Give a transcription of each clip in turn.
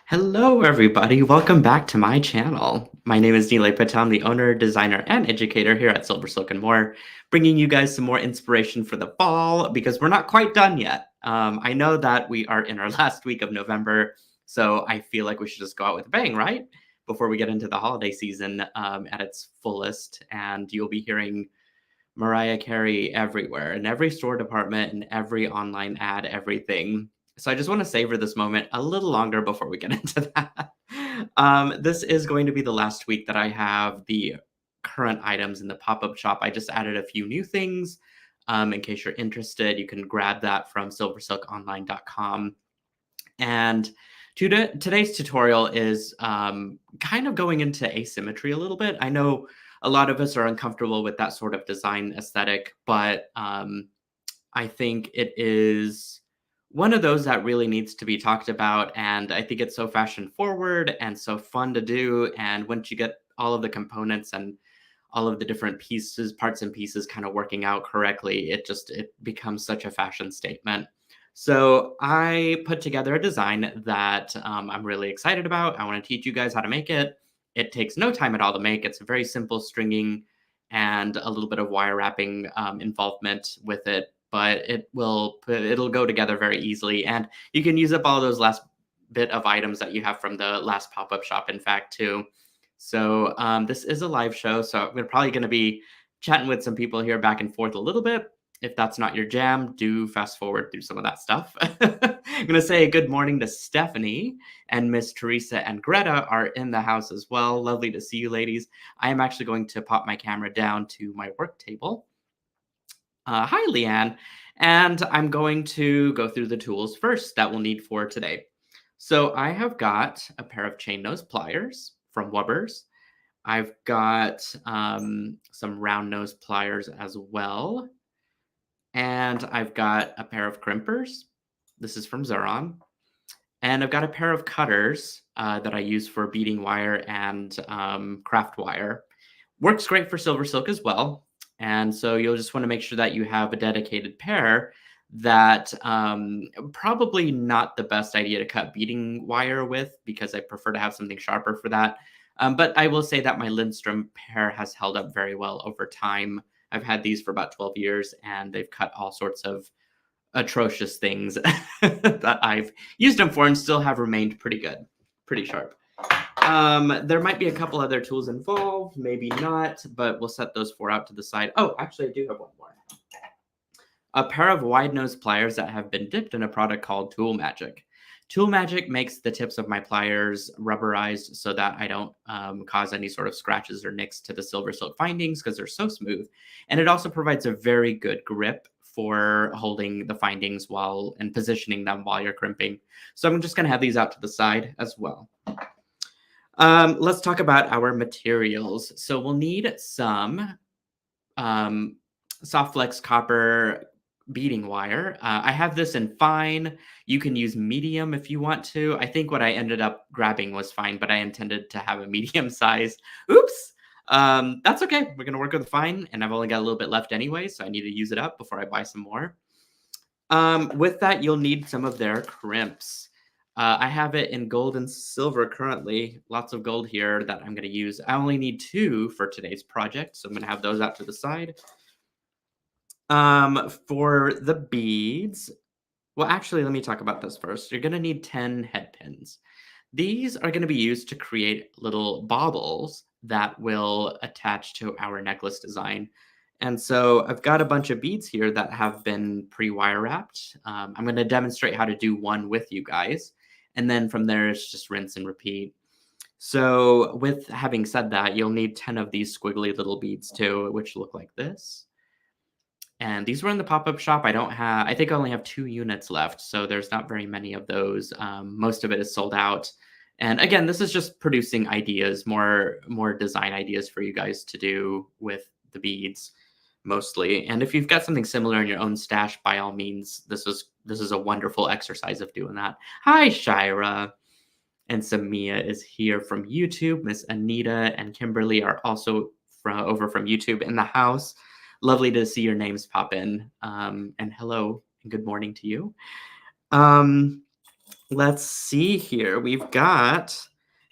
Hello, everybody. Welcome back to my channel. My name is Nilay Patel. I'm the owner, designer, and educator here at SilverSilk and more, bringing you guys some more inspiration for the fall because we're not quite done yet. I know that we are in our last week of November, so I feel like we should just go out with a bang, right? Before we get into the holiday season at its fullest, and you'll be hearing Mariah Carey everywhere, in every store department, in every online ad, everything. So I just want to savor this moment a little longer before we get into that. This is going to be the last week that I have the current items in the pop-up shop. I just added a few new things. In case you're interested, you can grab that from silversilkonline.com. And today's tutorial is kind of going into asymmetry a little bit. I know a lot of us are uncomfortable with that sort of design aesthetic, but I think it is one of those that really needs to be talked about. And I think it's so fashion forward and so fun to do. And once you get all of the components and all of the different pieces, parts and pieces kind of working out correctly, it becomes such a fashion statement. So I put together a design that I'm really excited about. I want to teach you guys how to make it. It takes no time at all to make. It's a very simple stringing and a little bit of wire wrapping involvement with it, but it'll go together very easily. And you can use up all those last bit of items that you have from the last pop-up shop, in fact, too. So this is a live show, so we're probably going to be chatting with some people here back and forth a little bit. If that's not your jam, do fast forward through some of that stuff. I'm going to say good morning to Stephanie, and Miss Teresa and Greta are in the house as well. Lovely to see you, ladies. I am actually going to pop my camera down to my work table. Hi, Leanne. And I'm going to go through the tools first that we'll need for today. So I have got a pair of chain nose pliers from Wubbers. I've got some round nose pliers as well. And I've got a pair of crimpers. This is from Xuron. And I've got a pair of cutters that I use for beading wire and craft wire. Works great for SilverSilk as well. And so you'll just want to make sure that you have a dedicated pair. That probably not the best idea to cut beading wire with, because I prefer to have something sharper for that. But I will say that my Lindstrom pair has held up very well over time. I've had these for about 12 years, and they've cut all sorts of atrocious things that I've used them for and still have remained pretty good, pretty sharp. There might be a couple other tools involved, maybe not, but we'll set those four out to the side. Oh, actually, I do have one more. A pair of wide nose pliers that have been dipped in a product called Tool Magic. Tool Magic makes the tips of my pliers rubberized so that I don't cause any sort of scratches or nicks to the SilverSilk findings because they're so smooth. And it also provides a very good grip for holding the findings and positioning them while you're crimping. So I'm just going to have these out to the side as well. Let's talk about our materials. So we'll need some soft flex copper beading wire. I have this in fine. You can use medium if you want to. I think what I ended up grabbing was fine, but I intended to have a medium size. Oops. That's okay. We're going to work with fine, and I've only got a little bit left anyway, so I need to use it up before I buy some more. With that, you'll need some of their crimps. I have it in gold and silver currently. Lots of gold here that I'm going to use. I only need 2 for today's project, so I'm going to have those out to the side. For the beads, well, actually, let me talk about this first. You're going to need 10 head pins. These are going to be used to create little baubles that will attach to our necklace design. And so I've got a bunch of beads here that have been pre-wire wrapped. I'm going to demonstrate how to do one with you guys. And then from there, it's just rinse and repeat. So with having said that, you'll need 10 of these squiggly little beads too, which look like this. And these were in the pop-up shop. I think I only have 2 units left, so there's not very many of those. Most of it is sold out. And again, this is just producing ideas, more design ideas for you guys to do with the beads mostly. And if you've got something similar in your own stash, by all means, this is a wonderful exercise of doing that. Hi, Shira. And Samia is here from YouTube. Miss Anita and Kimberly are also over from YouTube in the house. Lovely to see your names pop in. And hello and good morning to you. Let's see here. We've got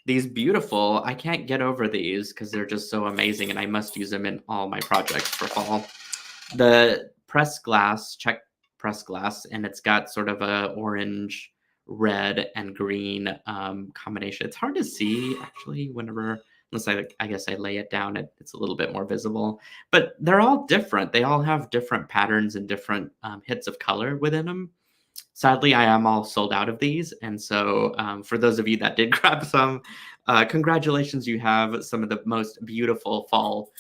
these beautiful, I can't get over these because they're just so amazing and I must use them in all my projects for fall. The pressed glass, Czech pressed glass, and it's got sort of a orange, red, and green combination. It's hard to see actually whenever, unless I guess I lay it down, it's a little bit more visible. But they're all different. They all have different patterns and different hits of color within them. Sadly, I am all sold out of these, and so for those of you that did grab some, congratulations! You have some of the most beautiful fall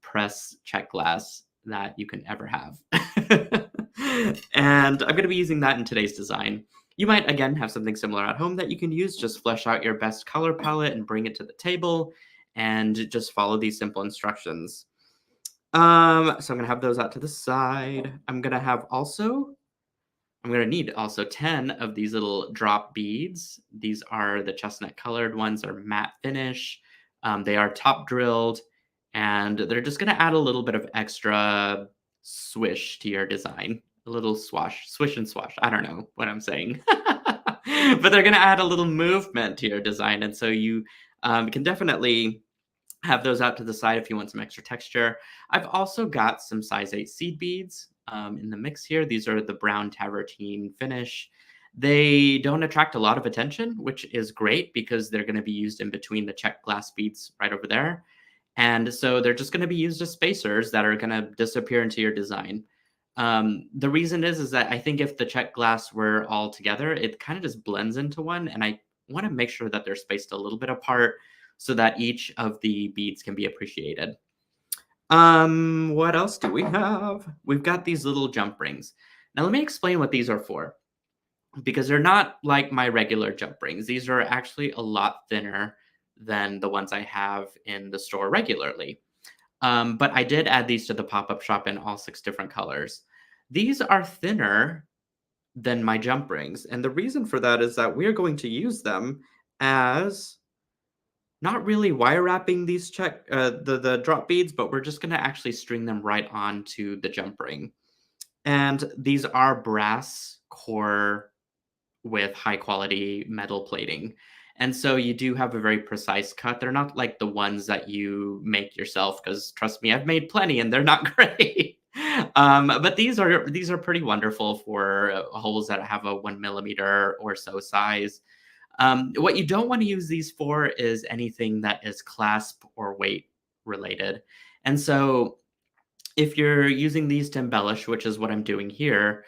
press check glass that you can ever have. And I'm going to be using that in today's design. You might, again, have something similar at home that you can use. Just flesh out your best color palette and bring it to the table and just follow these simple instructions. So I'm going to have those out to the side. I'm going to need also 10 of these little drop beads. These are the chestnut colored ones, are matte finish. They are top drilled, and they're just going to add a little bit of extra swish to your design. A little swash, swish and swash. I don't know what I'm saying. But they're going to add a little movement to your design. And so you can definitely have those out to the side if you want some extra texture. I've also got some size 8 seed beads in the mix here. These are the brown tavertine finish. They don't attract a lot of attention, which is great because they're going to be used in between the Czech glass beads right over there. And so they're just going to be used as spacers that are going to disappear into your design. The reason is that I think if the Czech glass were all together, it kind of just blends into one. And I want to make sure that they're spaced a little bit apart so that each of the beads can be appreciated. What else do we have? We've got these little jump rings. Now let me explain what these are for, because they're not like my regular jump rings. These are actually a lot thinner than the ones I have in the store regularly. But I did add these to the pop-up shop in all 6 different colors. These are thinner than my jump rings, and the reason for that is that we're going to use them as not really wire wrapping these the drop beads, but we're just gonna actually string them right onto the jump ring. And these are brass core with high quality metal plating. And so you do have a very precise cut. They're not like the ones that you make yourself, because trust me, I've made plenty and they're not great. But these are pretty wonderful for holes that have a 1 millimeter or so size. What you don't want to use these for is anything that is clasp or weight related. And so if you're using these to embellish, which is what I'm doing here,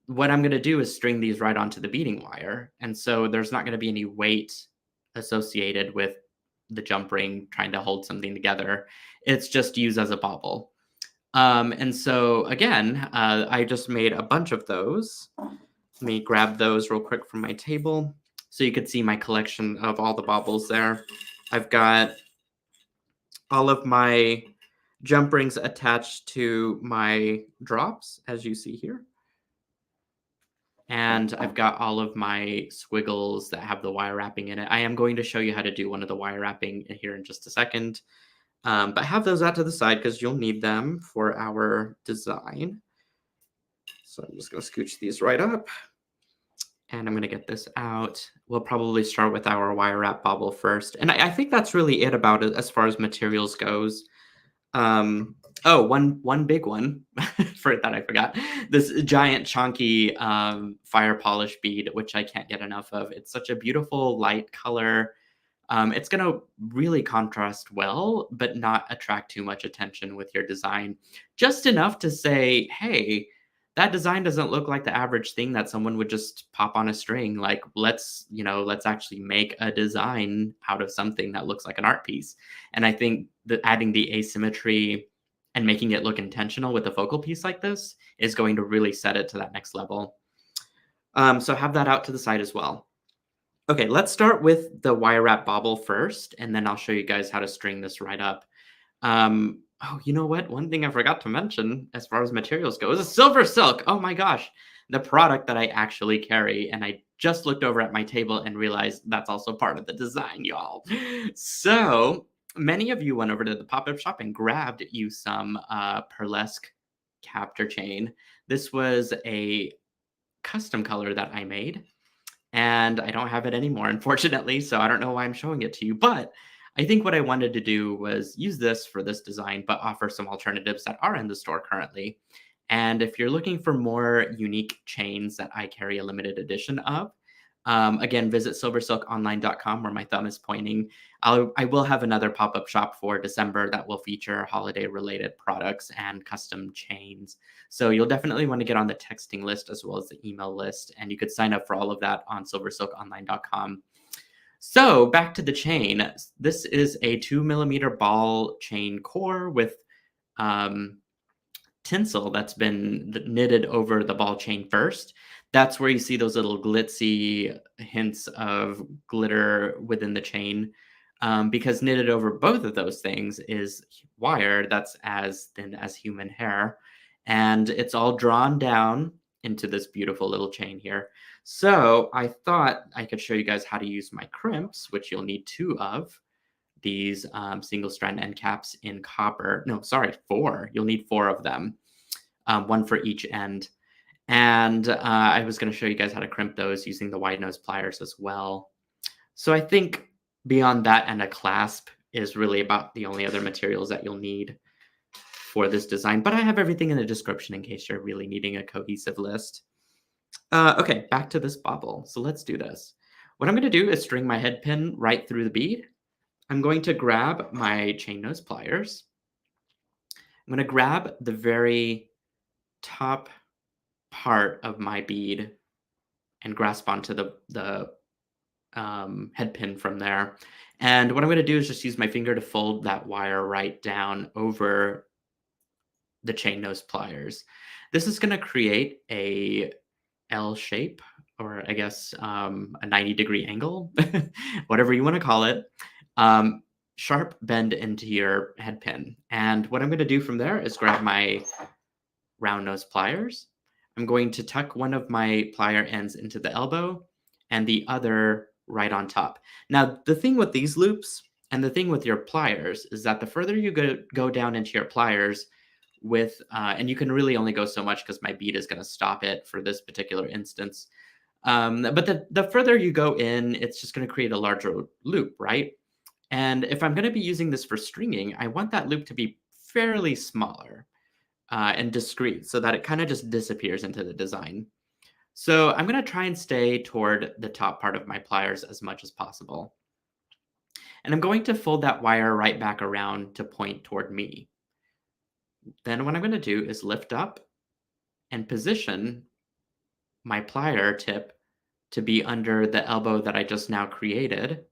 what I'm going to do is string these right onto the beading wire. And so there's not going to be any weight associated with the jump ring trying to hold something together. It's just used as a bauble. And so again, I just made a bunch of those. Let me grab those real quick from my table so you could see my collection of all the baubles there. I've got all of my jump rings attached to my drops, as you see here. And I've got all of my squiggles that have the wire wrapping in it. I am going to show you how to do one of the wire wrapping here in just a second. But have those out to the side because you'll need them for our design. So I'm just going to scooch these right up. And I'm going to get this out. We'll probably start with our wire wrap bauble first. And I think that's really it about it as far as materials goes. Oh, one big one for that I forgot. This giant chunky fire polish bead, which I can't get enough of. It's such a beautiful light color. It's going to really contrast well, but not attract too much attention with your design. Just enough to say, hey, that design doesn't look like the average thing that someone would just pop on a string. Like, let's actually make a design out of something that looks like an art piece. And I think that adding the asymmetry and making it look intentional with a focal piece like this is going to really set it to that next level. So have that out to the side as well. Okay, let's start with the wire wrap bauble first, and then I'll show you guys how to string this right up. Oh, you know what? One thing I forgot to mention as far as materials go is SilverSilk. Oh my gosh, the product that I actually carry. And I just looked over at my table and realized that's also part of the design, y'all. So many of you went over to the pop-up shop and grabbed you some pearlesque captor chain. This was a custom color that I made. and I don't have it anymore, unfortunately, so I don't know why I'm showing it to you, but I think what I wanted to do was use this for this design, but offer some alternatives that are in the store currently. And if you're looking for more unique chains that I carry a limited edition of, again, visit silversilkonline.com where my thumb is pointing. I will have another pop-up shop for December that will feature holiday-related products and custom chains. So you'll definitely want to get on the texting list as well as the email list, and you could sign up for all of that on silversilkonline.com. So back to the chain. This is a 2 millimeter ball chain core with um, tinsel that's been knitted over the ball chain first. That's where you see those little glitzy hints of glitter within the chain. Because knitted over both of those things is wire that's as thin as human hair. And it's all drawn down into this beautiful little chain here. So I thought I could show you guys how to use my crimps, which you'll need two of these single strand end caps in copper. No, sorry, four. You'll need four of them, one for each end. And I was going to show you guys how to crimp those using the wide nose pliers as well. So I think beyond that and a clasp is really about the only other materials that you'll need for this design. But I have everything in the description in case you're really needing a cohesive list. Okay, back to this bobble. So let's do this. What I'm going to do is string my head pin right through the bead. I'm going to grab my chain nose pliers. I'm going to grab the very top part of my bead and grasp onto the head pin from there. And what I'm going to do is just use my finger to fold that wire right down over the chain nose pliers. This is going to create a L shape, or I guess a 90-degree angle, whatever you want to call it. Sharp bend into your head pin. And what I'm going to do from there is grab my round nose pliers. I'm going to tuck one of my plier ends into the elbow and the other right on top. Now, the thing with these loops and the thing with your pliers is that the further you go down into your pliers with, and you can really only go so much because my bead is going to stop it for this particular instance. But the further you go in, it's just going to create a larger loop, right? And if I'm going to be using this for stringing, I want that loop to be fairly smaller and discrete so that it kind of just disappears into the design. So I'm going to try and stay toward the top part of my pliers as much as possible. And I'm going to fold that wire right back around to point toward me. Then what I'm going to do is lift up and position my plier tip to be under the elbow that I just now created,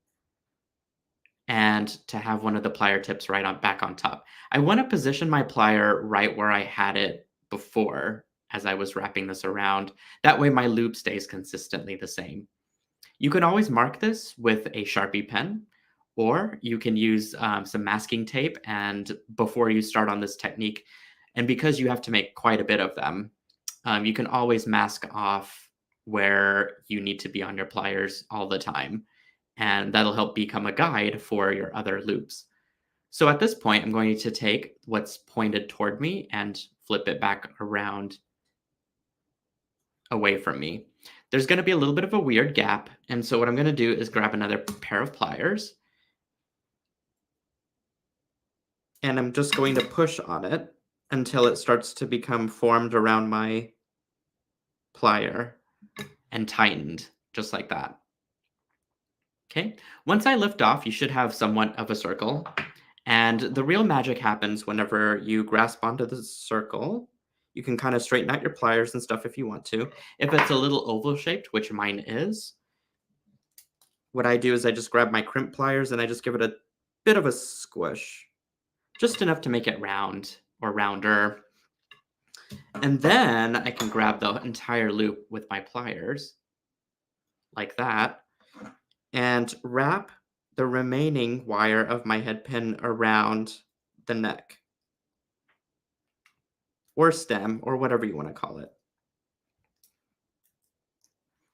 and to have one of the plier tips right on back on top. I want to position my plier right where I had it before as I was wrapping this around. That way my loop stays consistently the same. You can always mark this with a Sharpie pen, or you can use some masking tape. And before you start on this technique, and because you have to make quite a bit of them, you can always mask off where you need to be on your pliers all the time. And that'll help become a guide for your other loops. So at this point, I'm going to take what's pointed toward me and flip it back around away from me. There's going to be a little bit of a weird gap. And so what I'm going to do is grab another pair of pliers. And I'm just going to push on it until it starts to become formed around my plier and tightened, just like that. Okay, once I lift off, you should have somewhat of a circle. And the real magic happens whenever you grasp onto the circle. You can kind of straighten out your pliers and stuff if you want to. If it's a little oval shaped, which mine is, what I do is I just grab my crimp pliers and I just give it a bit of a squish, just enough to make it round or rounder. And then I can grab the entire loop with my pliers like that and wrap the remaining wire of my head pin around the neck or stem or whatever you want to call it.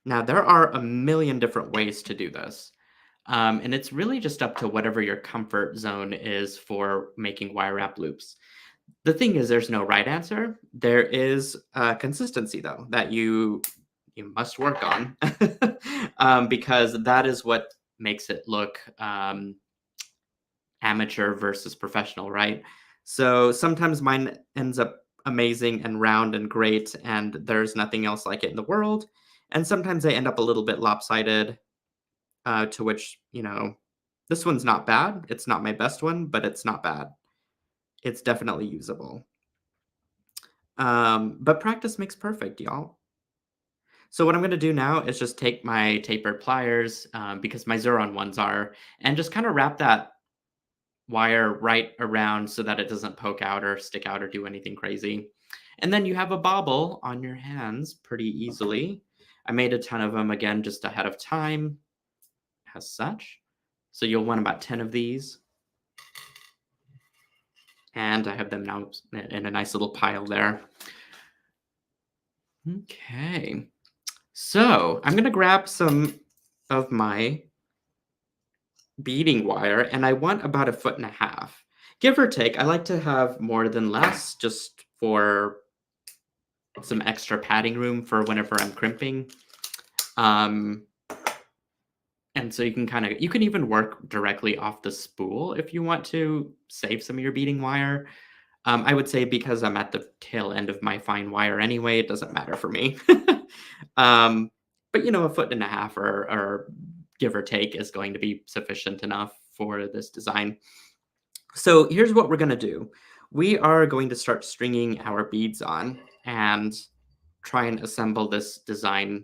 Now, there are a million different ways to do this. And it's really just up to whatever your comfort zone is for making wire wrap loops. The thing is, there's no right answer. There is consistency, though, that you you must work on because that is what makes it look amateur versus professional, right? So sometimes mine ends up amazing and round and great, and there's nothing else like it in the world. And sometimes they end up a little bit lopsided, to which, this one's not bad. It's not my best one, but it's not bad. It's definitely usable. But practice makes perfect, y'all. So what I'm going to do now is just take my tapered pliers, because my Zuron ones are, and just kind of wrap that wire right around so that it doesn't poke out or stick out or do anything crazy. And then you have a bobble on your hands pretty easily. I made a ton of them again just ahead of time, as such. So you'll want about 10 of these. And I have them now in a nice little pile there. Okay. So I'm going to grab some of my beading wire, and I want about 1.5 feet. Give or take. I like to have more than less just for some extra padding room for whenever I'm crimping. And so you can even work directly off the spool if you want to save some of your beading wire. I would say because I'm at the tail end of my fine wire anyway, it doesn't matter for me. But 1.5 feet or give or take is going to be sufficient enough for this design. So here's what we're going to do. We are going to start stringing our beads on and try and assemble this design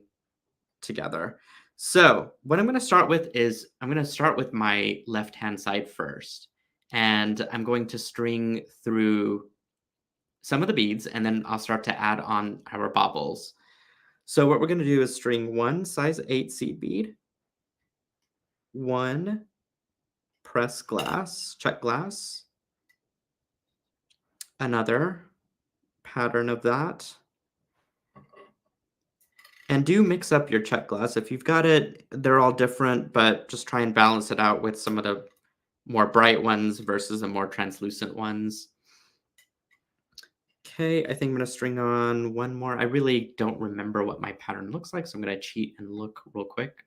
together. So what I'm going to start with is I'm going to start with my left-hand side first. And I'm going to string through some of the beads, and then I'll start to add on our bobbles. So what we're going to do is string one size 8 seed bead, one press glass, check glass, another pattern of that. And do mix up your check glass. If you've got it, they're all different, but just try and balance it out with some of the more bright ones versus the more translucent ones. Okay, I think I'm going to string on one more. I really don't remember what my pattern looks like, so I'm going to cheat and look real quick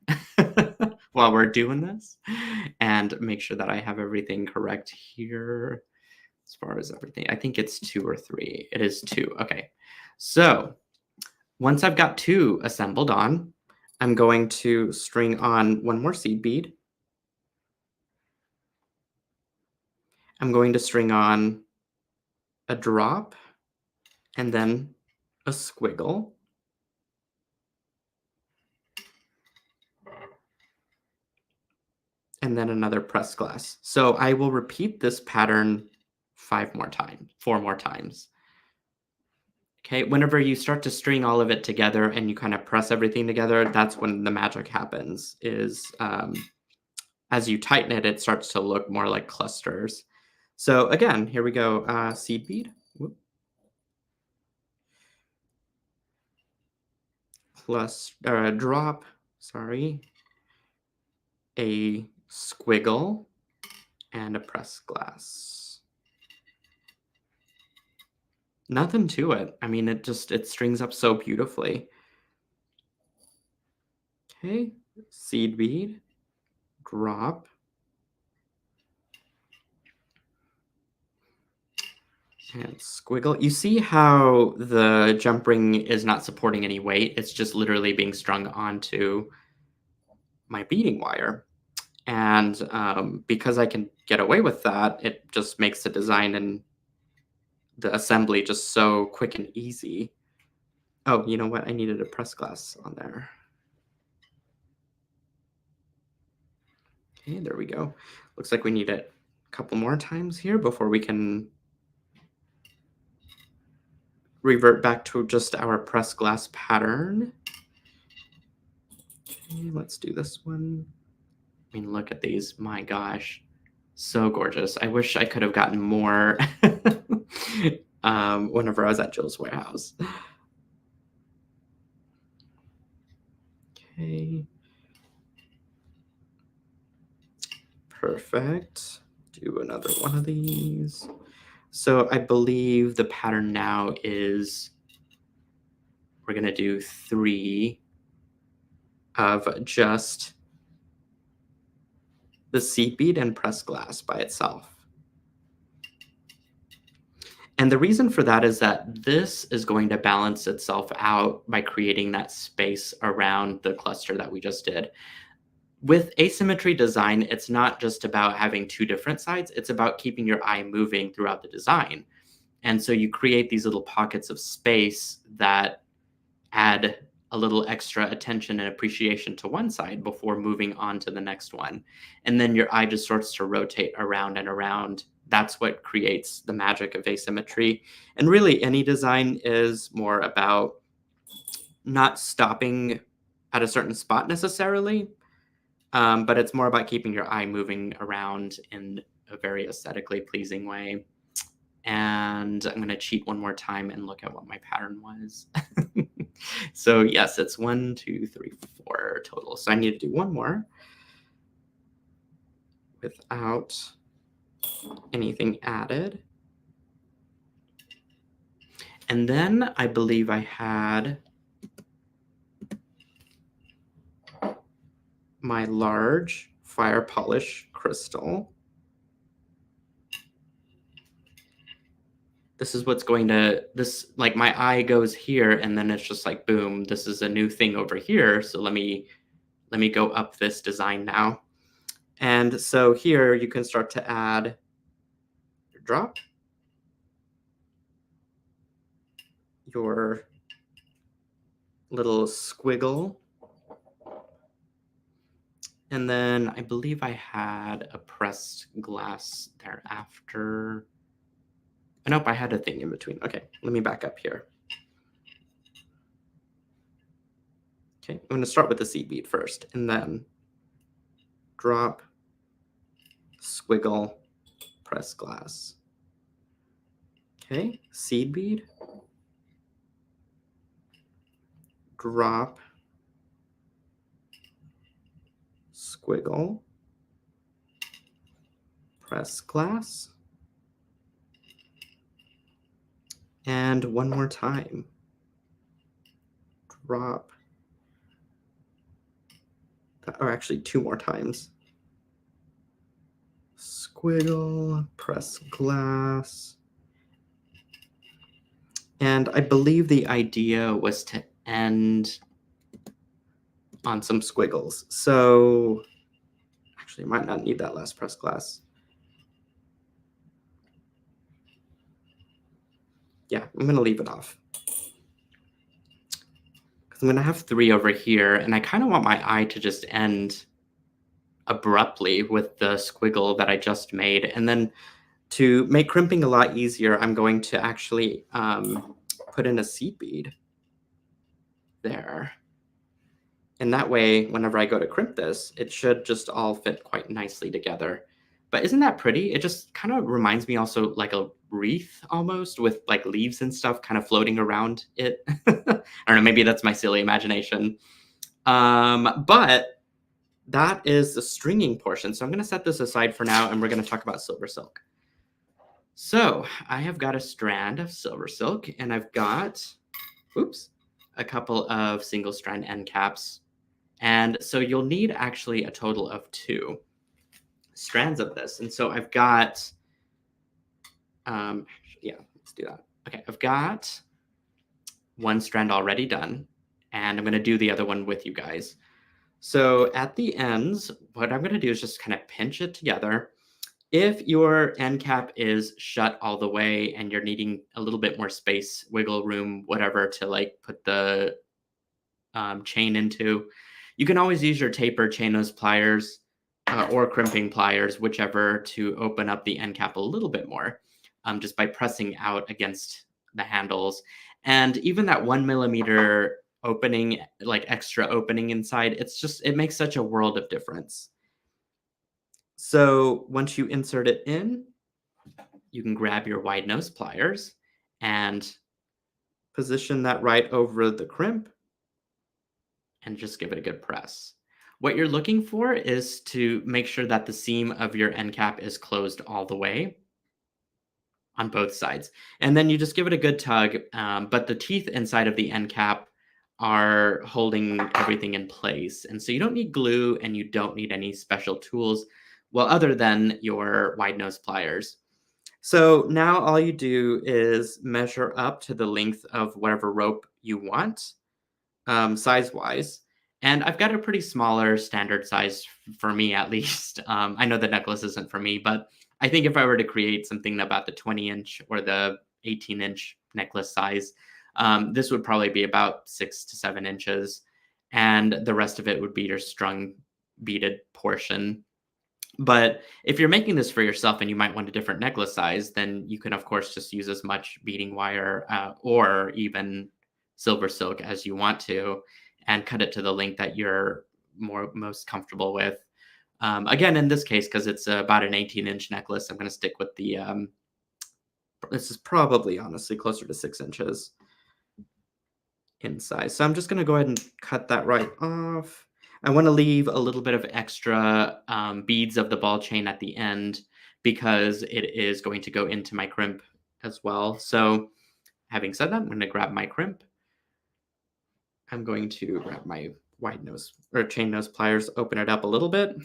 while we're doing this and make sure that I have everything correct here as far as everything. I think it's 2 or 3. It is 2. Okay, so once I've got 2 assembled on, I'm going to string on one more seed bead. I'm going to string on a drop and then a squiggle. And then another press glass. So I will repeat this pattern 4 more times. Okay, whenever you start to string all of it together and you kind of press everything together, that's when the magic happens, is as you tighten it, it starts to look more like clusters. So again, here we go, seed bead. Whoop. Drop, sorry, a squiggle, and a press glass. Nothing to it. I mean, it strings up so beautifully. Okay, seed bead, drop, and squiggle. You see how the jump ring is not supporting any weight? It's just literally being strung onto my beading wire. And because I can get away with that, it just makes the design and the assembly just so quick and easy. Oh, you know what? I needed a press glass on there. Okay, there we go. Looks like we need it a couple more times here before we can revert back to just our press glass pattern. Okay, let's do this one. I mean, look at these. My gosh. So gorgeous. I wish I could have gotten more whenever I was at Jill's warehouse. Okay. Perfect. Do another one of these. So I believe the pattern now is we're going to do 3 of just the seed bead and pressed glass by itself. And the reason for that is that this is going to balance itself out by creating that space around the cluster that we just did. With asymmetry design, it's not just about having two different sides, it's about keeping your eye moving throughout the design. And so you create these little pockets of space that add a little extra attention and appreciation to one side before moving on to the next one. And then your eye just starts to rotate around and around. That's what creates the magic of asymmetry. And really, any design is more about not stopping at a certain spot necessarily, but it's more about keeping your eye moving around in a very aesthetically pleasing way. And I'm going to cheat one more time and look at what my pattern was. So yes, it's 1, 2, 3, 4 total. So I need to do one more without anything added. And then I believe I had my large fire polish crystal. This is what's going to, like my eye goes here and then it's just like, boom, this is a new thing over here. So let me go up this design now. And so here you can start to add your drop, your little squiggle, and then I believe I had a pressed glass thereafter. Nope, I had a thing in between. Okay, let me back up here. Okay, I'm going to start with the seed bead first, and then drop, squiggle, press glass. Okay, seed bead, drop, squiggle, press glass, and one more time. Drop, or actually two more times. Squiggle, press glass. And I believe the idea was to end on some squiggles. So actually, I might not need that last press glass. Yeah, I'm going to leave it off. Because I'm going to have 3 over here, and I kind of want my eye to just end abruptly with the squiggle that I just made. And then to make crimping a lot easier, I'm going to actually put in a seed bead there. And that way, whenever I go to crimp this, it should just all fit quite nicely together. But isn't that pretty? It just kind of reminds me also like a wreath almost with like leaves and stuff kind of floating around it. I don't know, maybe that's my silly imagination. But that is the stringing portion. So I'm going to set this aside for now, and we're going to talk about SilverSilk. So I have got a strand of SilverSilk, and I've got, a couple of single-strand end caps. And so you'll need actually a total of 2 strands of this. And so I've got, yeah, let's do that. Okay, I've got 1 strand already done, and I'm going to do the other one with you guys. So at the ends, what I'm going to do is just kind of pinch it together. If your end cap is shut all the way and you're needing a little bit more space, wiggle room, whatever, to like put the chain into, you can always use your taper chain nose pliers or crimping pliers, whichever, to open up the end cap a little bit more, just by pressing out against the handles. And even that 1 millimeter opening, like extra opening inside, it makes such a world of difference. So once you insert it in, you can grab your wide nose pliers and position that right over the crimp and just give it a good press. What you're looking for is to make sure that the seam of your end cap is closed all the way on both sides. And then you just give it a good tug, but the teeth inside of the end cap are holding everything in place. And so you don't need glue and you don't need any special tools, well, other than your wide nose pliers. So now all you do is measure up to the length of whatever rope you want, size-wise. And I've got a pretty smaller standard size for me, at least. I know the necklace isn't for me, but I think if I were to create something about the 20-inch or the 18-inch necklace size, this would probably be about 6 to 7 inches. And the rest of it would be your strung beaded portion. But if you're making this for yourself and you might want a different necklace size, then you can, of course, just use as much beading wire or even SilverSilk as you want to and cut it to the length that you're most comfortable with. Again, in this case, because it's about an 18-inch necklace, I'm going to stick with the, this is probably honestly closer to 6 inches in size. So I'm just going to go ahead and cut that right off. I want to leave a little bit of extra beads of the ball chain at the end because it is going to go into my crimp as well. So having said that, I'm going to grab my crimp. I'm going to grab my wide nose or chain nose pliers, open it up a little bit,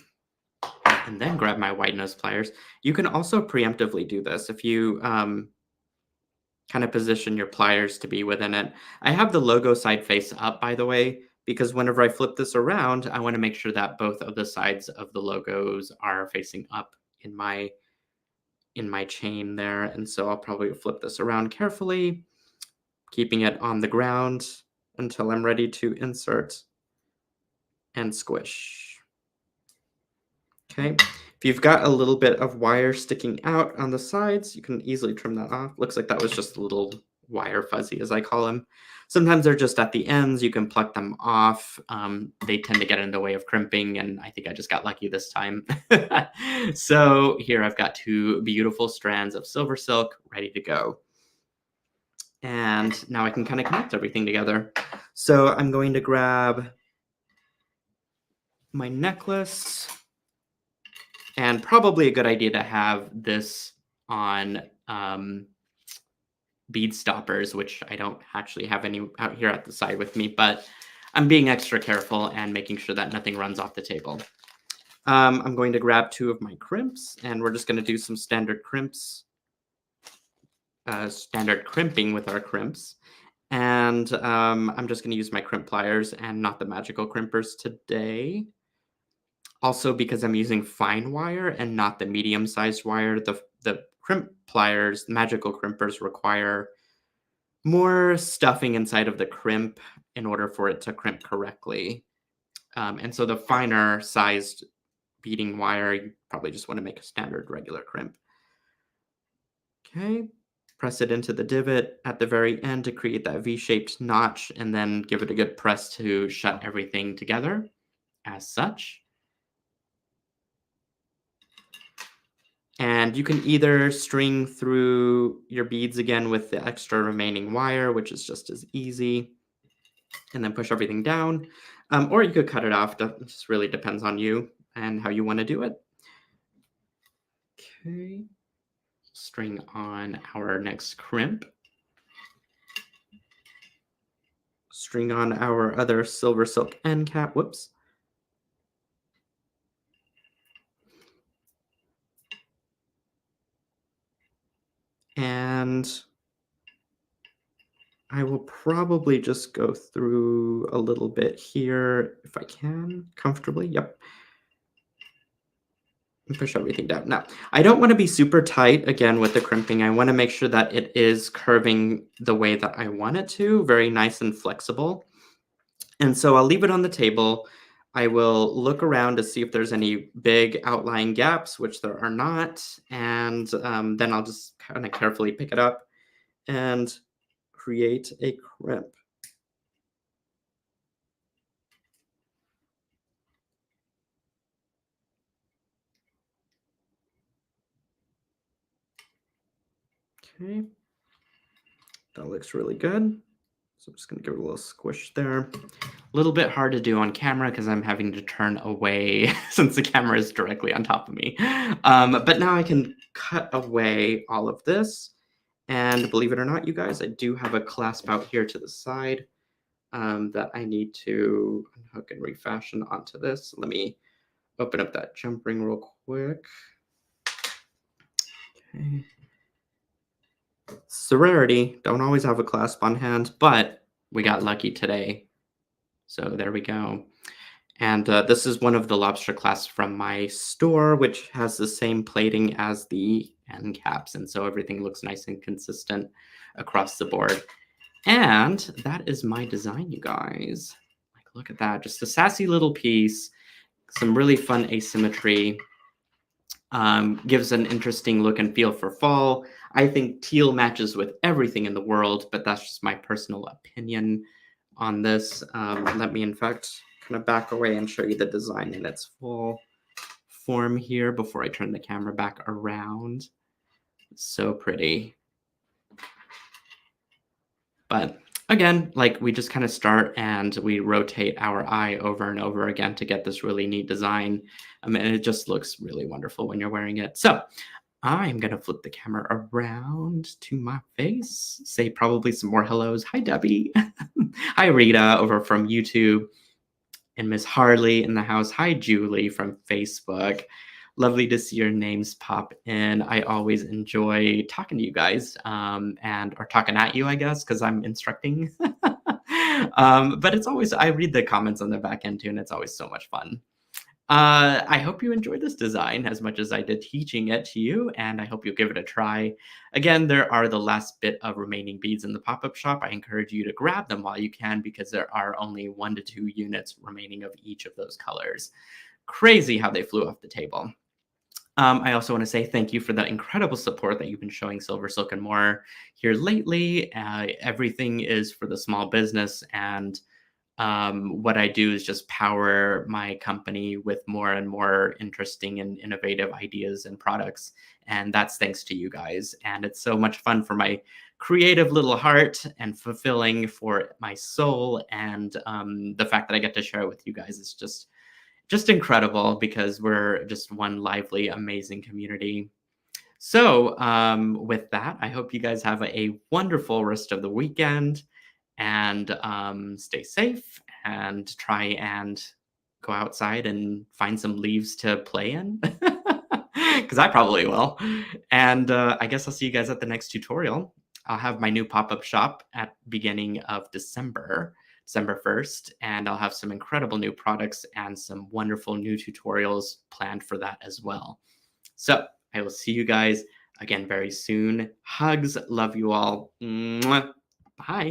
and then grab my wide nose pliers. You can also preemptively do this if you kind of position your pliers to be within it. I have the logo side face up, by the way, because whenever I flip this around, I want to make sure that both of the sides of the logos are facing up in my chain there. And so I'll probably flip this around carefully, keeping it on the ground until I'm ready to insert and squish. Okay. If you've got a little bit of wire sticking out on the sides, you can easily trim that off. Looks like that was just a little wire fuzzy, as I call them. Sometimes they're just at the ends. You can pluck them off. They tend to get in the way of crimping, and I think I just got lucky this time. So here I've got 2 beautiful strands of SilverSilk ready to go. And now I can kind of connect everything together. So I'm going to grab my necklace. And probably a good idea to have this on bead stoppers, which I don't actually have any out here at the side with me, but I'm being extra careful and making sure that nothing runs off the table. I'm going to grab 2 of my crimps, and we're just going to do some standard crimps, standard crimping with our crimps. And I'm just going to use my crimp pliers and not the magical crimpers today. Also, because I'm using fine wire and not the medium-sized wire, the crimp pliers, magical crimpers, require more stuffing inside of the crimp in order for it to crimp correctly. And so the finer sized beading wire, you probably just want to make a standard regular crimp. Okay, press it into the divot at the very end to create that V-shaped notch, and then give it a good press to shut everything together as such. And you can either string through your beads again with the extra remaining wire, which is just as easy, and then push everything down. Or you could cut it off. It just really depends on you and how you want to do it. Okay. String on our next crimp. String on our other SilverSilk end cap. Whoops. And I will probably just go through a little bit here if I can comfortably. Yep. And push everything down. Now, I don't want to be super tight again with the crimping. I want to make sure that it is curving the way that I want it to, very nice and flexible. And so I'll leave it on the table. I will look around to see if there's any big outlying gaps, which there are not. And then I'll just kind of carefully pick it up and create a crimp. Okay, that looks really good. So I'm just going to give it a little squish there. A little bit hard to do on camera because I'm having to turn away since the camera is directly on top of me. But now I can cut away all of this. And believe it or not, you guys, I do have a clasp out here to the side. that I need to unhook and refashion onto this. Let me open up that jump ring real quick. Okay. Sorority, don't always have a clasp on hand, but we got lucky today. So there we go. And this is one of the lobster clasps from my store, which has the same plating as the end caps. And so everything looks nice and consistent across the board. And that is my design, you guys. Like, look at that. Just a sassy little piece. Some really fun asymmetry. Gives an interesting look and feel for fall. I think teal matches with everything in the world, but that's just my personal opinion on this. Let me, in fact, kind of back away and show you the design in its full form here before I turn the camera back around. So pretty. But again, like, we just kind of start and we rotate our eye over and over again to get this really neat design. And it just looks really wonderful when you're wearing it. So I'm going to flip the camera around to my face, say probably some more hellos. Hi, Debbie. Hi, Rita, over from YouTube. And Miss Harley in the house. Hi, Julie from Facebook. Lovely to see your names pop in. I always enjoy talking to you guys or talking at you, I guess, because I'm instructing. But it's always, I read the comments on the back end too, and it's always so much fun. I hope you enjoyed this design as much as I did teaching it to you, and I hope you'll give it a try. Again, there are the last bit of remaining beads in the pop-up shop. I encourage you to grab them while you can because there are only 1 to 2 units remaining of each of those colors. Crazy how they flew off the table. I also want to say thank you for the incredible support that you've been showing SilverSilk and More here lately. Everything is for the small business, and what I do is just power my company with more and more interesting and innovative ideas and products. And that's thanks to you guys. And it's so much fun for my creative little heart and fulfilling for my soul. And the fact that I get to share it with you guys is just incredible because we're just one lively, amazing community. So with that, I hope you guys have a wonderful rest of the weekend and stay safe and try and go outside and find some leaves to play in because I probably will. And I guess I'll see you guys at the next tutorial. I'll have my new pop-up shop at beginning of December 1st, and I'll have some incredible new products and some wonderful new tutorials planned for that as well. So I will see you guys again very soon. Hugs. Love you all. Mwah. Bye.